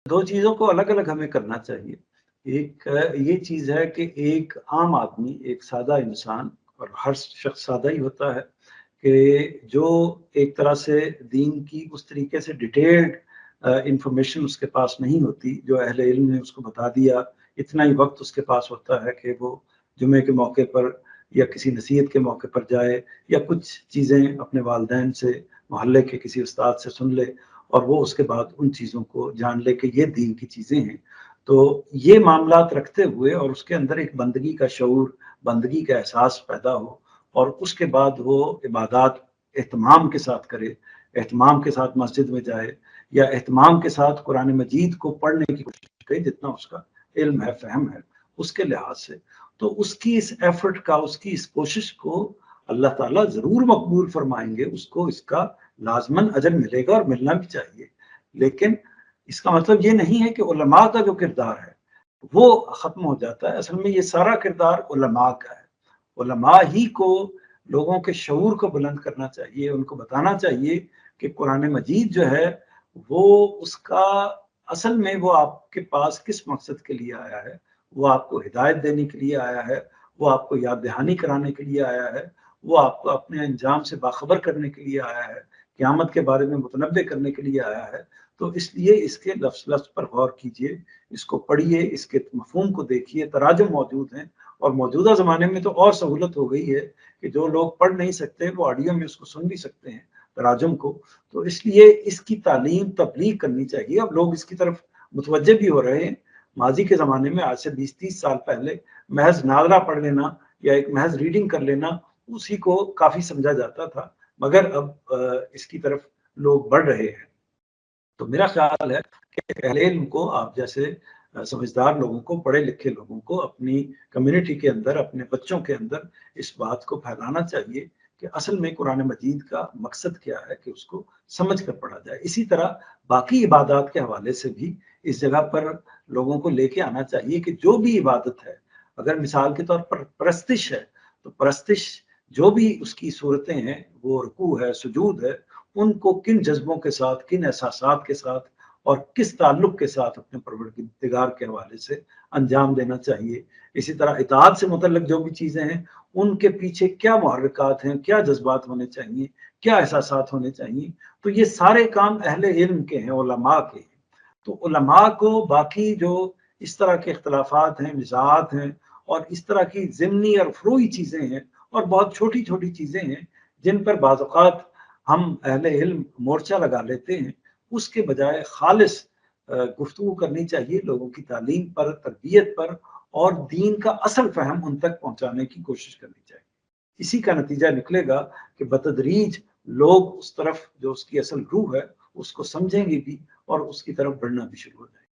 दो चीज़ों को अलग अलग हमें करना चाहिए। एक ये चीज़ है कि एक आम आदमी, एक सादा इंसान, और हर शख्स सादा ही होता है, कि जो एक तरह से दीन की उस तरीके से डिटेल्ड इंफॉर्मेशन उसके पास नहीं होती जो अहले इल्म ने उसको बता दिया। इतना ही वक्त उसके पास होता है कि वो जुमे के मौके पर या किसी नसीहत के मौके पर जाए, या कुछ चीज़ें अपने वालिदैन से, मोहल्ले के किसी उस्ताद से सुन ले, और वो उसके बाद उन चीज़ों को जान ले कि ये दीन की चीज़ें हैं। तो ये मामलात रखते हुए और उसके अंदर एक बंदगी का शऊर, बंदगी का एहसास पैदा हो, और उसके बाद वो इबादत एहतमाम के साथ करे, एहतमाम के साथ मस्जिद में जाए, या एहतमाम के साथ कुरान मजीद को पढ़ने की कोशिश करे जितना उसका इल्म है, फहम है उसके लिहाज से। तो उसकी इस एफर्ट का, उसकी इस कोशिश को अल्लाह ताला जरूर मकबूल फरमाएंगे, उसको इसका लाजमन अजर मिलेगा और मिलना भी चाहिए। लेकिन इसका मतलब ये नहीं है कि उलमा का जो किरदार है वो खत्म हो जाता है। असल में ये सारा किरदार उलमा का है। उलमा ही को लोगों के शऊर को बुलंद करना चाहिए, उनको बताना चाहिए कि कुरान मजीद जो है वो उसका असल में वो आपके पास किस मकसद के लिए आया है। वो आपको हिदायत देने के लिए आया है, वो आपको याद दहानी कराने के लिए आया है, वो आपको अपने अंजाम से बाखबर करने के लिए आया है, क़यामत के बारे में मुतनब्बे करने के लिए आया है। तो इसलिए इसके लफ्ज़ लफ्ज़ पर गौर कीजिए, इसको पढ़िए, इसके मफ़हूम को देखिए। तराजुम मौजूद हैं, और मौजूदा ज़माने में तो और सहूलत हो गई है कि जो लोग पढ़ नहीं सकते वो ऑडियो में उसको सुन भी सकते हैं, तराजुम को। तो इसलिए इसकी तालीम तबलीग करनी चाहिए। अब लोग इसकी तरफ मुतवज्जे भी हो रहे हैं। माजी के ज़माने में, आज से 20-30 साल पहले, महज नाज़रा पढ़ लेना या एक महज रीडिंग कर लेना, उसी को काफ़ी समझा जाता था। मगर अब इसकी तरफ लोग बढ़ रहे हैं। तो मेरा ख्याल है कि अहले इल्म को, आप जैसे समझदार लोगों को, पढ़े लिखे लोगों को अपनी कम्युनिटी के अंदर, अपने बच्चों के अंदर इस बात को फैलाना चाहिए कि असल में कुरान मजीद का मकसद क्या है, कि उसको समझ कर पढ़ा जाए। इसी तरह बाकी इबादत के हवाले से भी इस जगह पर लोगों को लेके आना चाहिए कि जो भी इबादत है, अगर मिसाल के तौर पर परस्तिश है, तो परस्तिश जो भी उसकी सूरतें हैं, वो रुकू है, सुजूद है, उनको किन जज्बों के साथ, किन एहसासात के साथ और किस ताल्लुक के साथ अपने परवरदिगार के हवाले से अंजाम देना चाहिए। इसी तरह इताअत से मुतल्लिक जो भी चीज़ें हैं, उनके पीछे क्या मुहर्रिकात हैं, क्या जज्बात होने चाहिए, क्या एहसासात होने चाहिए। तो ये सारे काम अहले इल्म के हैं, उलमा के हैं। तो उलमा को बाकी जो इस तरह के इख्तिलाफात हैं, निज़ात हैं, और इस तरह की ज़िमनी और फ़ुरूई चीज़ें हैं, और बहुत छोटी छोटी चीज़ें हैं जिन पर बाज़ औक़ात हम अहले इल्म मोर्चा लगा लेते हैं, उसके बजाय खालिस गुफ्तगू करनी चाहिए लोगों की तालीम पर, तरबियत पर, और दीन का असल फहम उन तक पहुंचाने की कोशिश करनी चाहिए। इसी का नतीजा निकलेगा कि बतदरीज लोग उस तरफ, जो उसकी असल रूह है, उसको समझेंगे भी और उसकी तरफ बढ़ना भी शुरू हो जाएंगे।